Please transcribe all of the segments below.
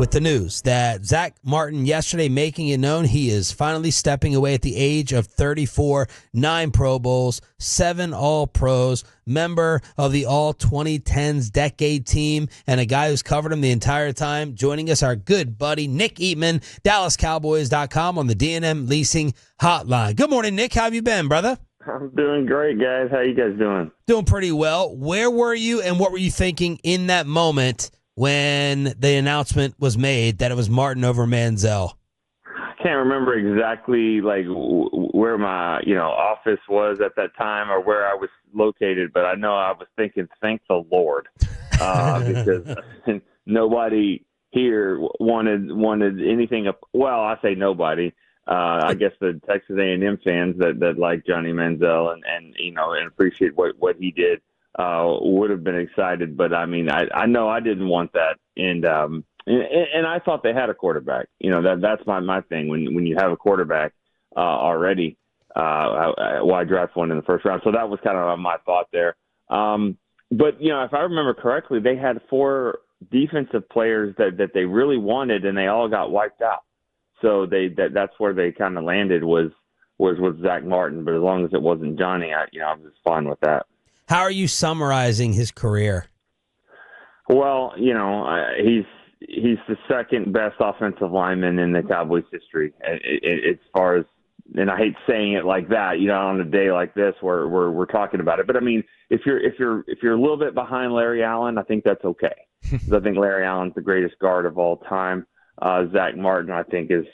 with the news that Zack Martin yesterday making it known he is finally stepping away at the age of 34, 9 Pro Bowls, 7 All-Pros, member of the All-2010s decade team, and a guy who's covered him the entire time. Joining us, our good buddy, Nick Eatman, DallasCowboys.com on the D&M Leasing Hotline. Good morning, Nick. How have you been, brother? I'm doing great, guys. How you guys doing? Doing pretty well. Where were you and what were you thinking in that moment when the announcement was made that it was Martin over Manziel? I can't remember exactly where my office was at that time or where I was located, but I know I was thinking, thank the Lord, because nobody here wanted anything. Well, I say nobody. I guess the Texas A&M fans that like Johnny Manziel and appreciate what he did would have been excited. But I mean, I know I didn't want that, and I thought they had a quarterback. That's my thing. When you have a quarterback already, why draft one in the first round? So that was kind of my thought there. But if I remember correctly, they had 4 defensive players that they really wanted, and they all got wiped out. So that's where they kind of landed was with Zack Martin. But as long as it wasn't Johnny, I was just fine with that. How are you summarizing his career? Well, he's the second best offensive lineman in the Cowboys history as far as, and I hate saying it like that, on a day like this where we're talking about it. But I mean, if you're a little bit behind Larry Allen, I think that's okay. Because I think Larry Allen's the greatest guard of all time. Zack Martin, I think, is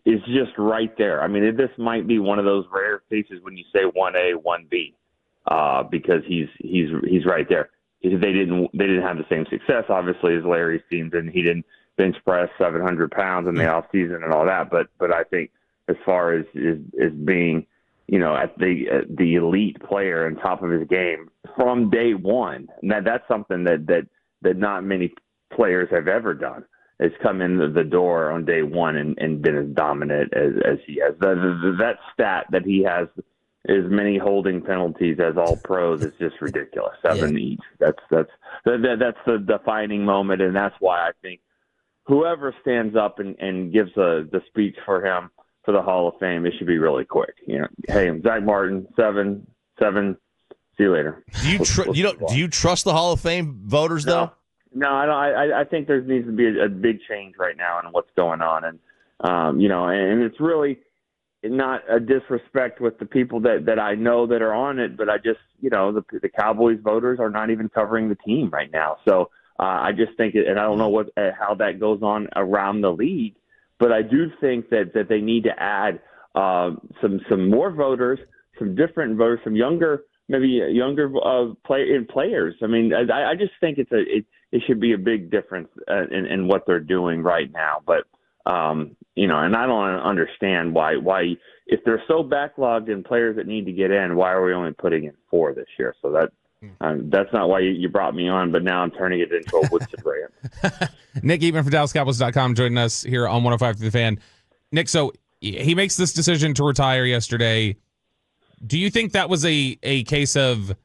just right there. I mean, this might be one of those rare cases when you say 1A, 1B, because he's right there. They didn't have the same success, obviously, as Larry's team did. He didn't bench press 700 pounds in the offseason and all that. But I think as far as being, at the elite player and top of his game from day one, and that's something that not many players have ever done. Has come in the door on day one and been as dominant as he has. That stat that he has as many holding penalties as all pros is just ridiculous. 7 each. That's the defining moment, and that's why I think whoever stands up and gives the speech for him for the Hall of Fame, it should be really quick. Hey, Zack Martin, 7. See you later. Do you trust the Hall of Fame voters though? No, I don't. I think there needs to be a big change right now in what's going on, and and it's really not a disrespect with the people that I know that are on it, but I just the Cowboys voters are not even covering the team right now. So I just think, and I don't know how that goes on around the league, but I do think that they need to add some more voters, some different voters, some younger players. I mean, I just think it should be a big difference in what they're doing right now. But, and I don't understand why if they're so backlogged in players that need to get in, why are we only putting in 4 this year? So that's not why you brought me on, but now I'm turning it into a Woodson rant. Nick Eatman from DallasCowboys.com joining us here on 105 through the Fan. Nick, so he makes this decision to retire yesterday. Do you think that was a case of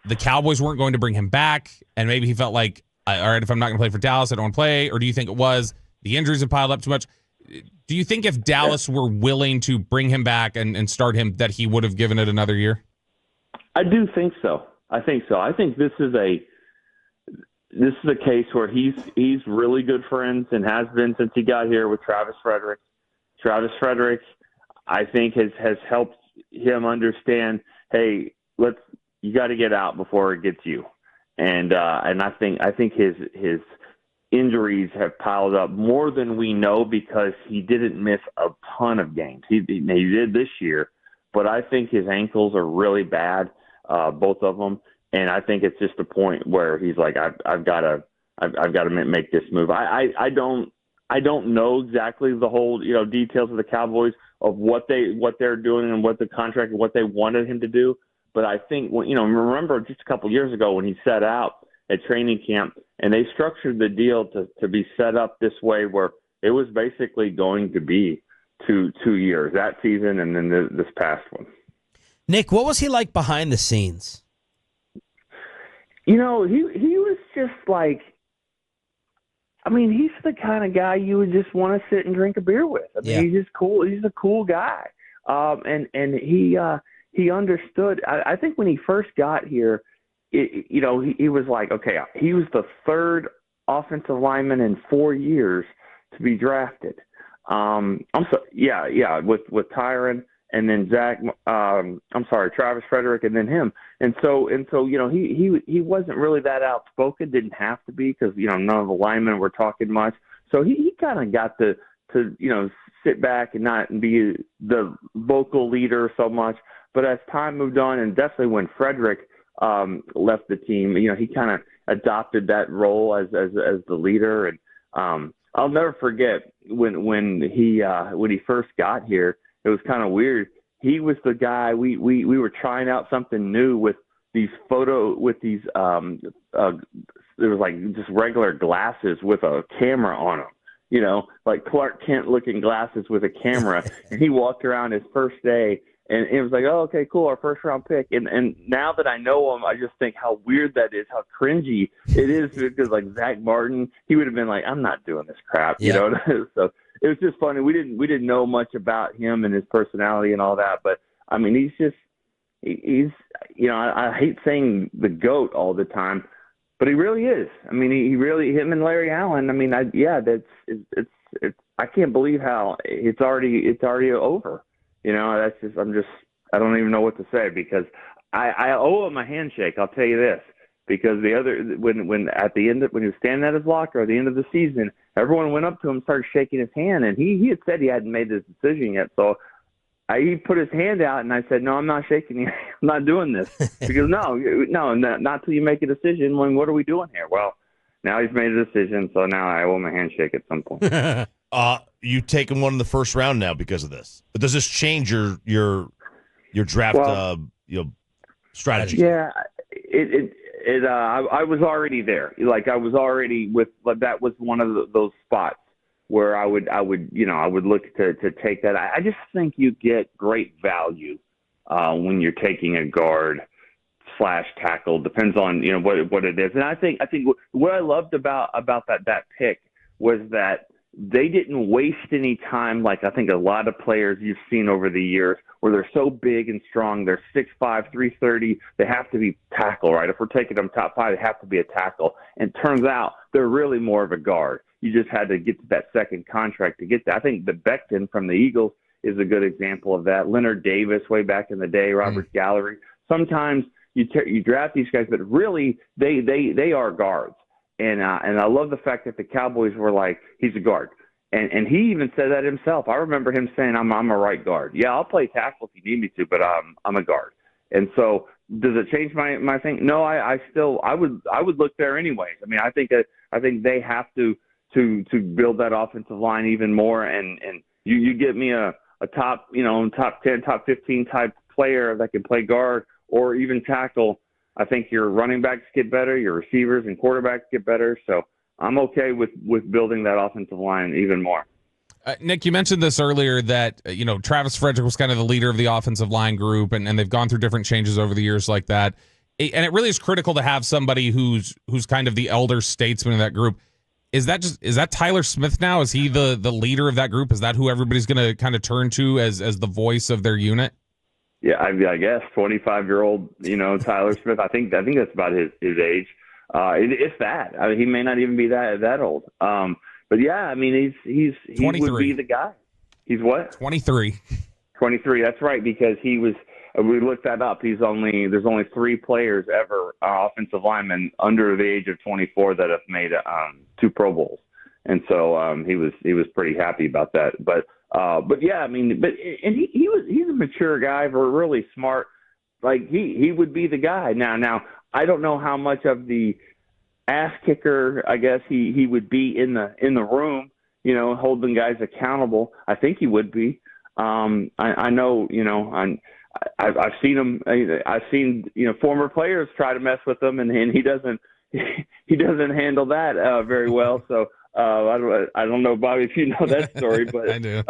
the Cowboys weren't going to bring him back, and maybe he felt like, all right, if I'm not going to play for Dallas, I don't want to play? Or do you think it was the injuries have piled up too much? Do you think if Dallas were willing to bring him back and start him, that he would have given it another year? I do think so. I think this is a case where he's really good friends and has been since he got here with Travis Frederick. Travis Frederick, I think, has helped him understand, hey, you got to get out before it gets you. And I think his injuries have piled up more than we know because he didn't miss a ton of games. He did this year, but I think his ankles are really bad, both of them. And I think it's just a point where he's like, I've got to make this move. I don't know exactly the whole details of the Cowboys of what they're doing and what the contract and what they wanted him to do. But I think remember just a couple of years ago when he set out at training camp and they structured the deal to be set up this way where it was basically going to be two years, that season and then this past one. Nick, what was he like behind the scenes? He was just like, I mean, he's the kind of guy you would just want to sit and drink a beer with. I mean, he's just cool. He's a cool guy. And he understood. I think when he first got here, he was like, okay, he was the third offensive lineman in 4 years to be drafted. With Tyron and then Travis Frederick and then him. And so he wasn't really that outspoken, didn't have to be because, none of the linemen were talking much. So he kind of got to sit back and not be the vocal leader so much. But as time moved on, and definitely when Frederick left the team, he kind of adopted that role as the leader. And I'll never forget when he first got here. It was kind of weird. He was the guy we were trying out something new with these there was like just regular glasses with a camera on them, like Clark Kent looking glasses with a camera. And he walked around his first day. And it was like, oh, okay, cool, our first-round pick. And now that I know him, I just think how weird that is, how cringy it is. Because, like, Zack Martin, he would have been like, I'm not doing this crap, you know? So it was just funny. We didn't know much about him and his personality and all that. But, I mean, he's I hate saying the GOAT all the time, but he really is. I mean, him and Larry Allen, I mean, I can't believe how it's already over. I don't even know what to say because I owe him a handshake. I'll tell you this, because when he was standing at his locker at the end of the season, everyone went up to him and started shaking his hand, and he had said he hadn't made his decision yet. So he put his hand out, and I said, no, I'm not shaking you. I'm not doing this. Because no, not till you make a decision. What are we doing here? Well, now he's made a decision, so now I owe him a handshake at some point. You've taken one in the first round now because of this. But does this change your draft strategy? Yeah, I was already there. Like I was already that was one of those spots where I would look to take that. I just think you get great value when you're taking a guard / tackle. Depends on what it is. And I think what I loved about that pick was that they didn't waste any time. Like I think a lot of players you've seen over the years where they're so big and strong, they're 6'5", 330, they have to be tackle, right? If we're taking them top 5, they have to be a tackle. And turns out they're really more of a guard. You just had to get to that second contract to get that. I think the Becton from the Eagles is a good example of that. Leonard Davis way back in the day, Robert Gallery. Sometimes you draft these guys, but really they are guards. And I love the fact that the Cowboys were like, he's a guard. And he even said that himself. I remember him saying, I'm a right guard. Yeah, I'll play tackle if you need me to, but I'm a guard. And so does it change my thing? No, I would look there anyways. I mean, I think they have to build that offensive line even more. And you get me a top 10, top 15 type player that can play guard or even tackle. I think your running backs get better, your receivers and quarterbacks get better. So I'm okay with building that offensive line even more. Nick, you mentioned this earlier that, Travis Frederick was kind of the leader of the offensive line group, and they've gone through different changes over the years like that. And it really is critical to have somebody who's kind of the elder statesman of that group. Is that Tyler Smith now? Is he the leader of that group? Is that who everybody's going to kind of turn to as the voice of their unit? Yeah, I guess 25-year-old, Tyler Smith. I think that's about his age. If that, I mean, he may not even be that old. But yeah, I mean, he would be the guy. He's what? 23. 23. That's right, because he was. We looked that up. There's only 3 players ever, offensive linemen under the age of 24 that have made 2 Pro Bowls, and so he was pretty happy about that. But yeah, I mean, he's a mature guy, really smart. Like he would be the guy. Now I don't know how much of the ass kicker I guess he would be in the room, holding guys accountable. I think he would be. I know, I've seen him. I've seen former players try to mess with him, and he doesn't handle that very well. So I don't know, Bobby, if you know that story, but I do.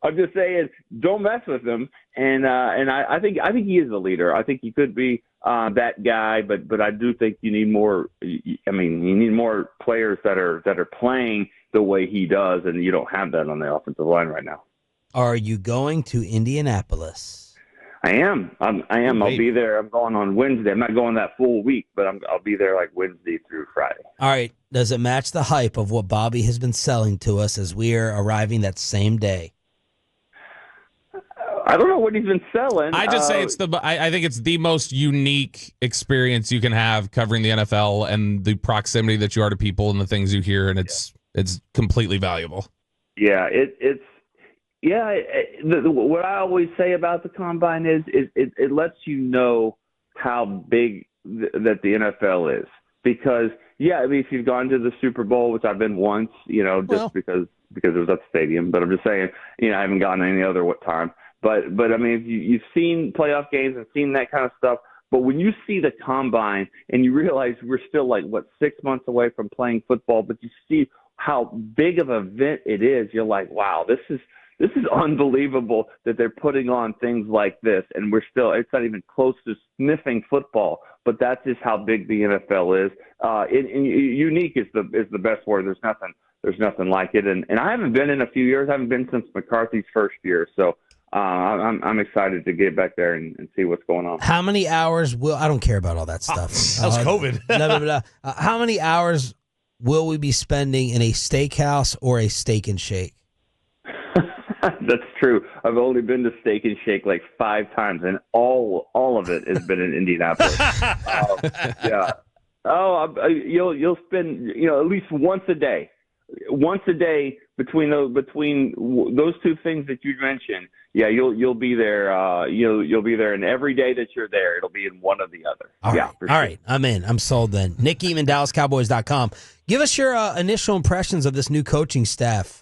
I'm just saying, don't mess with him. And I think he is a leader. I think he could be. that guy, but I do think you need more. I mean, you need more players that are playing the way he does, and you don't have that on the offensive line right now. Are you going to Indianapolis? I am. I'll be there. I'm going on Wednesday. I'm not going that full week, but I'll be there like Wednesday through Friday. All right. Does it match the hype of what Bobby has been selling to us as we are arriving that same day? I don't know what he's been selling. I just say I think it's the most unique experience you can have covering the NFL and the proximity that you are to people and the things you hear, and it's completely valuable. Yeah, what I always say about the Combine is it lets you know how big that the NFL is. Because, I mean, if you've gone to the Super Bowl, which I've been once, just because it was at the stadium. But I'm just saying, I haven't gone any other time. But I mean, if you've seen playoff games and seen that kind of stuff. But when you see the Combine and you realize we're still 6 months away from playing football, but you see how big of an event it is, you're like, wow, this is unbelievable that they're putting on things like this, and it's not even close to sniffing football, but that's just how big the NFL is. And unique is the best word. There's nothing like it. And I haven't been in a few years. I haven't been since McCarthy's first year. So I'm excited to get back there and see what's going on. How many hours I don't care about all that stuff. That was COVID. How many hours will we be spending in a steakhouse or a Steak and Shake? That's true. I've only been to Steak and Shake 5 times, and all of it has been in Indianapolis. Yeah. Oh, you'll spend at least once a day between those two things that you mentioned. Yeah, you'll be there. You'll be there, and every day that you're there, it'll be in one or the other. All right. I'm in. I'm sold. Then Nick Eatman, DallasCowboys.com. Give us your initial impressions of this new coaching staff.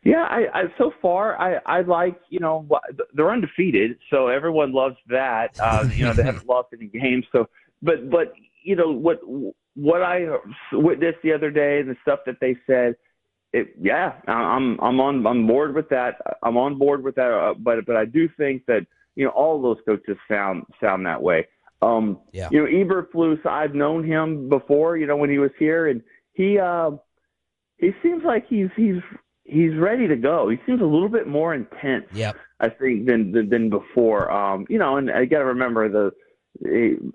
Yeah, I so far I like, they're undefeated, so everyone loves that. They haven't lost any games, so but what I witnessed the other day and the stuff that they said, I'm on board with that. I'm on board with that. But I do think that all of those coaches sound that way. Eberflus, I've known him before. When he was here, and he seems like he's ready to go. He seems a little bit more intense, I think, than before. And I got to remember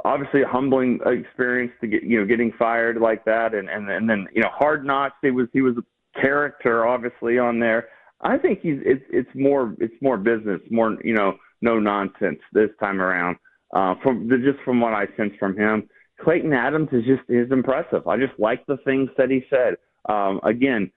obviously a humbling experience to get getting fired like that, and then Hard Knocks. He was a character obviously on there. I think it's more business, more no nonsense this time around. From what I sense from him, Clayton Adams is impressive. I just like the things that he said. Again.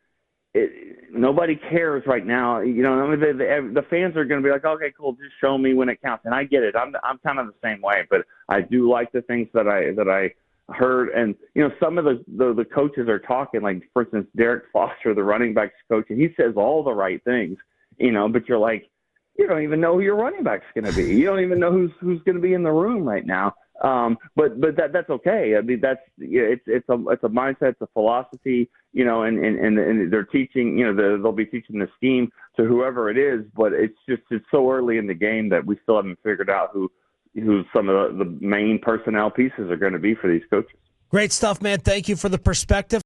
Nobody cares right now. The fans are going to be like, okay, cool, just show me when it counts. And I get it. I'm kind of the same way, but I do like the things that I heard. And some of the coaches are talking, like for instance, Derek Foster, the running backs coach, and he says all the right things. But you're like, you don't even know who your running back's going to be. You don't even know who's going to be in the room right now. But that's okay. I mean, it's a mindset, it's a philosophy, and they're teaching, they'll be teaching the scheme to whoever it is, but it's so early in the game that we still haven't figured out who some of the main personnel pieces are going to be for these coaches. Great stuff, man. Thank you for the perspective.